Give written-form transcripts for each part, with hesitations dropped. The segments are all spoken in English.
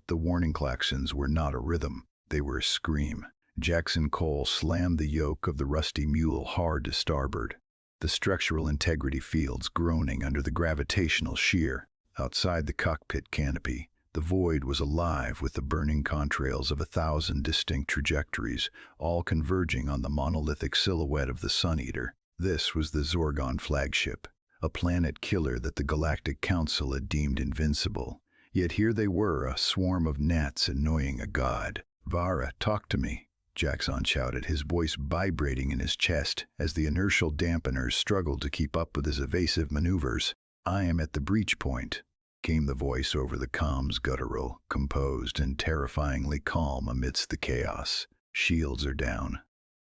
The warning klaxons were not a rhythm, they were a scream. Jackson Cole slammed the yoke of the rusty mule hard to starboard, the structural integrity fields groaning under the gravitational shear. Outside the cockpit canopy, the void was alive with the burning contrails of 1,000 distinct trajectories, all converging on the monolithic silhouette of the Sun Eater. This was the Zorgon flagship, a planet killer that the Galactic Council had deemed invincible. Yet here they were, a swarm of gnats annoying a god. "Vara, talk to me," Jackson shouted, his voice vibrating in his chest as the inertial dampeners struggled to keep up with his evasive maneuvers. "I am at the breach point," came the voice over the comms, guttural, composed, and terrifyingly calm amidst the chaos. "Shields are down.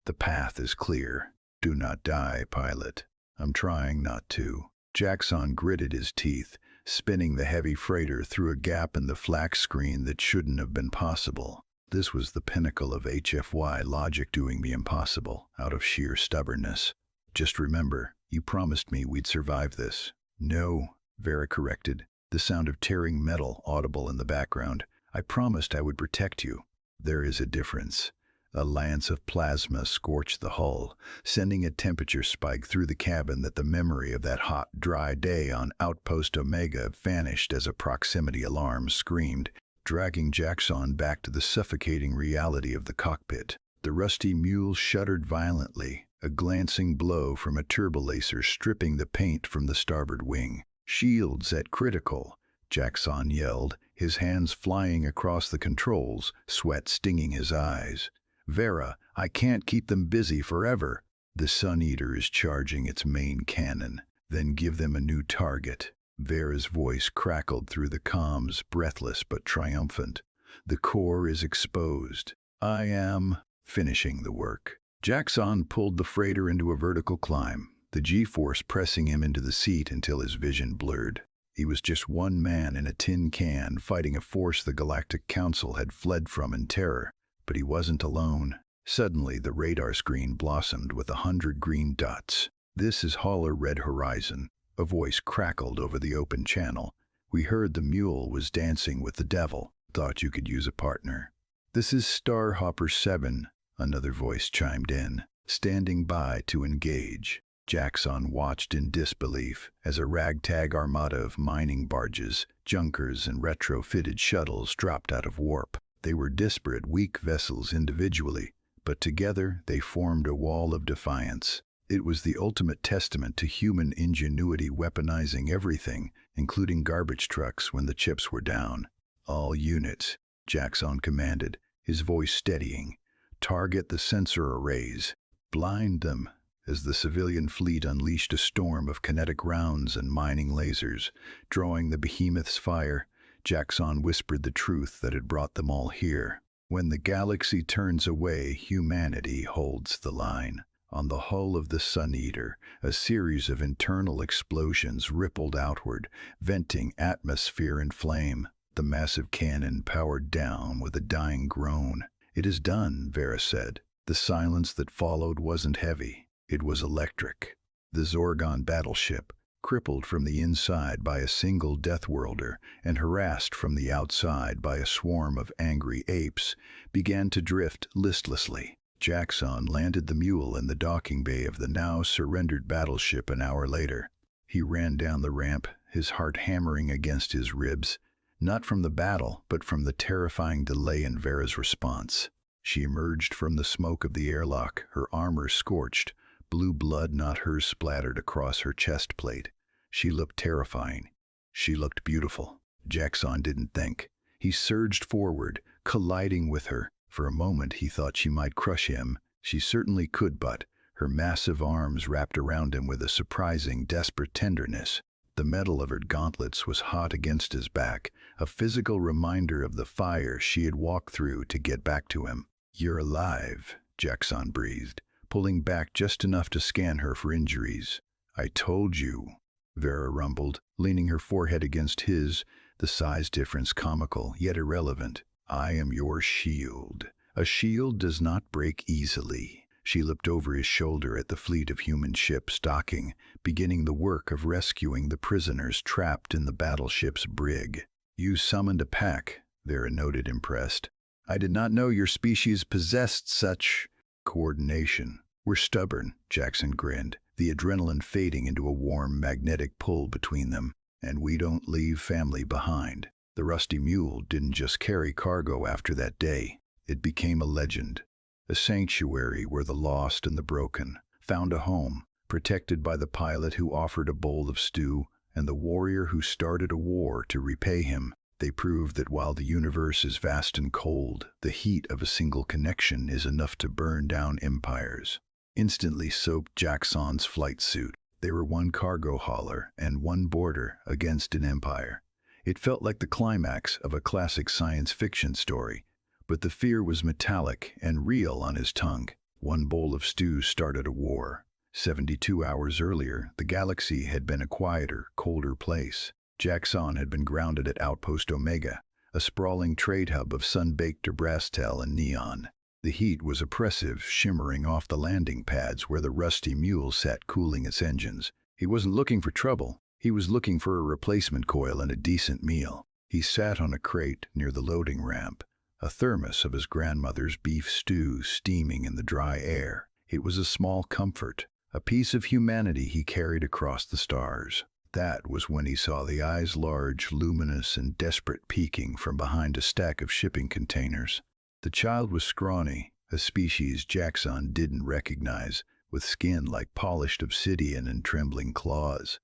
The path is clear. Do not die, pilot." "I'm trying not to." Jackson gritted his teeth, spinning the heavy freighter through a gap in the flak screen that shouldn't have been possible. This was the pinnacle of HFY logic, doing the impossible out of sheer stubbornness. "Just remember, you promised me we'd survive this." "No," Vera corrected, the sound of tearing metal audible in the background. "I promised I would protect you." "There is a difference." A lance of plasma scorched the hull, sending a temperature spike through the cabin that the memory of that hot, dry day on Outpost Omega vanished as a proximity alarm screamed, dragging Jackson back to the suffocating reality of the cockpit. The rusty mule shuddered violently, a glancing blow from a turbolaser stripping the paint from the starboard wing. "Shields at critical," Jackson yelled, his hands flying across the controls, sweat stinging his eyes. "Vera, I can't keep them busy forever." "The Sun Eater is charging its main cannon. Then give them a new target." Vera's voice crackled through the comms, breathless but triumphant. "The core is exposed. I am finishing the work." Jackson pulled the freighter into a vertical climb, the G-force pressing him into the seat until his vision blurred. He was just one man in a tin can fighting a force the Galactic Council had fled from in terror. But he wasn't alone. Suddenly, the radar screen blossomed with 100 green dots. "This is Hauler Red Horizon." A voice crackled over the open channel. "We heard the mule was dancing with the devil. Thought you could use a partner." "This is Starhopper 7, another voice chimed in. "Standing by to engage." Jackson watched in disbelief as a ragtag armada of mining barges, junkers, and retrofitted shuttles dropped out of warp. They were disparate, weak vessels individually, but together they formed a wall of defiance. It was the ultimate testament to human ingenuity, weaponizing everything, including garbage trucks when the chips were down. "All units," Jackson commanded, his voice steadying. "Target the sensor arrays. Blind them." As the civilian fleet unleashed a storm of kinetic rounds and mining lasers, drawing the behemoth's fire, Jackson whispered the truth that had brought them all here. "When the galaxy turns away, humanity holds the line." On the hull of the Sun Eater, a series of internal explosions rippled outward, venting atmosphere and flame. The massive cannon powered down with a dying groan. "It is done," Vera said. The silence that followed wasn't heavy. It was electric. The Zorgon battleship, crippled from the inside by a single death worlder and harassed from the outside by a swarm of angry apes, began to drift listlessly. Jackson landed the mule in the docking bay of the now surrendered battleship an hour later. He ran down the ramp, his heart hammering against his ribs, not from the battle, but from the terrifying delay in Vera's response. She emerged from the smoke of the airlock, her armor scorched, blue blood not hers splattered across her chest plate. She looked terrifying. She looked beautiful. Jackson didn't think. He surged forward, colliding with her. For a moment he thought she might crush him. She certainly could, but her massive arms wrapped around him with a surprising, desperate tenderness. The metal of her gauntlets was hot against his back, a physical reminder of the fire she had walked through to get back to him. "You're alive," Jackson breathed, pulling back just enough to scan her for injuries. "I told you," Vera rumbled, leaning her forehead against his, the size difference comical, yet irrelevant. "I am your shield. A shield does not break easily." She looked over his shoulder at the fleet of human ships docking, beginning the work of rescuing the prisoners trapped in the battleship's brig. "You summoned a pack," Vera noted, impressed. I did not know your species possessed such coordination. We're stubborn, Jackson grinned, the adrenaline fading into a warm, magnetic pull between them. And we don't leave family behind. The Rusty Mule didn't just carry cargo after that day. It became a legend, a sanctuary where the lost and the broken found a home, protected by the pilot who offered a bowl of stew and the warrior who started a war to repay him. They proved that while the universe is vast and cold, the heat of a single connection is enough to burn down empires. Instantly soaked Jackson's flight suit. They were one cargo hauler and one border against an empire. It felt like the climax of a classic science fiction story, but the fear was metallic and real on his tongue. One bowl of stew started a war. 72 hours earlier, the galaxy had been a quieter, colder place. Jackson had been grounded at Outpost Omega, a sprawling trade hub of sun-baked Brastel and neon. The heat was oppressive, shimmering off the landing pads where the Rusty Mule sat cooling its engines. He wasn't looking for trouble. He was looking for a replacement coil and a decent meal. He sat on a crate near the loading ramp, a thermos of his grandmother's beef stew steaming in the dry air. It was a small comfort, a piece of humanity he carried across the stars. That was when he saw the eyes large, luminous, and desperate peeking from behind a stack of shipping containers. The child was scrawny, a species Jackson didn't recognize, with skin like polished obsidian and trembling claws.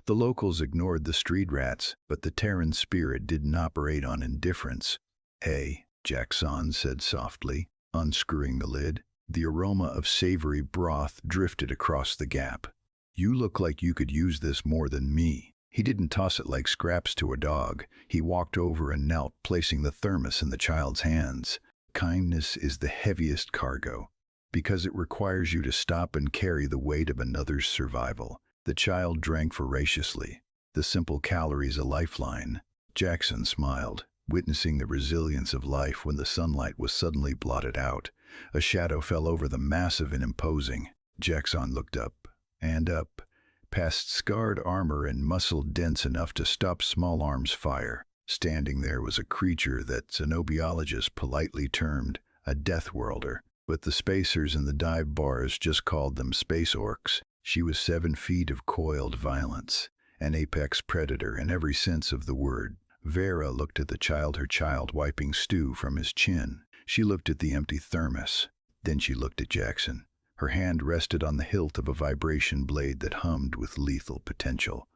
The locals ignored the street rats, but the Terran spirit didn't operate on indifference. Hey, Jackson said softly, unscrewing the lid. The aroma of savory broth drifted across the gap. You look like you could use this more than me. He didn't toss it like scraps to a dog. He walked over and knelt, placing the thermos in the child's hands. Kindness is the heaviest cargo, because it requires you to stop and carry the weight of another's survival. The child drank voraciously, the simple calories a lifeline. Jackson smiled, witnessing the resilience of life when the sunlight was suddenly blotted out. A shadow fell over the massive and imposing. Jackson looked up, and up, past scarred armor and muscle dense enough to stop small arms fire. Standing there was a creature that xenobiologists politely termed a death worlder, but the spacers in the dive bars just called them Space Orcs. She was 7 feet of coiled violence, an apex predator in every sense of the word. Vera looked at her child wiping stew from his chin. She looked at the empty thermos. Then she looked at Jackson. Her hand rested on the hilt of a vibration blade that hummed with lethal potential.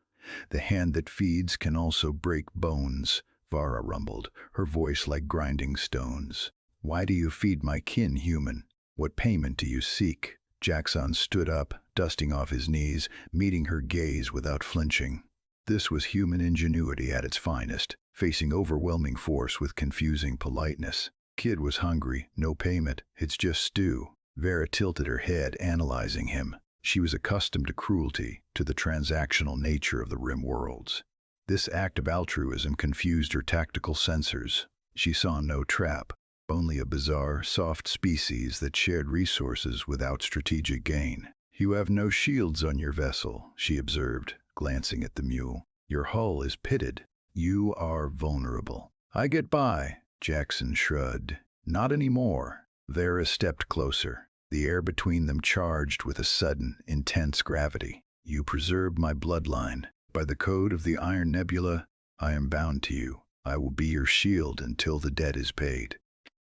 The hand that feeds can also break bones, Vara rumbled, her voice like grinding stones. Why do you feed my kin, human? What payment do you seek? Jackson stood up, dusting off his knees, meeting her gaze without flinching. This was human ingenuity at its finest, facing overwhelming force with confusing politeness. Kid was hungry, no payment, it's just stew. Vera tilted her head, analyzing him. She was accustomed to cruelty, to the transactional nature of the rim worlds. This act of altruism confused her tactical sensors. She saw no trap, only a bizarre, soft species that shared resources without strategic gain. You have no shields on your vessel, she observed, glancing at the mule. Your hull is pitted. You are vulnerable. I get by, Jackson shrugged. Not anymore. Vera stepped closer, the air between them charged with a sudden, intense gravity. You preserved my bloodline. By the code of the Iron Nebula, I am bound to you. I will be your shield until the debt is paid.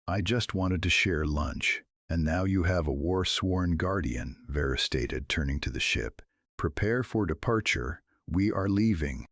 I just wanted to share lunch. And now you have a war-sworn guardian, Vera stated, turning to the ship. Prepare for departure. We are leaving.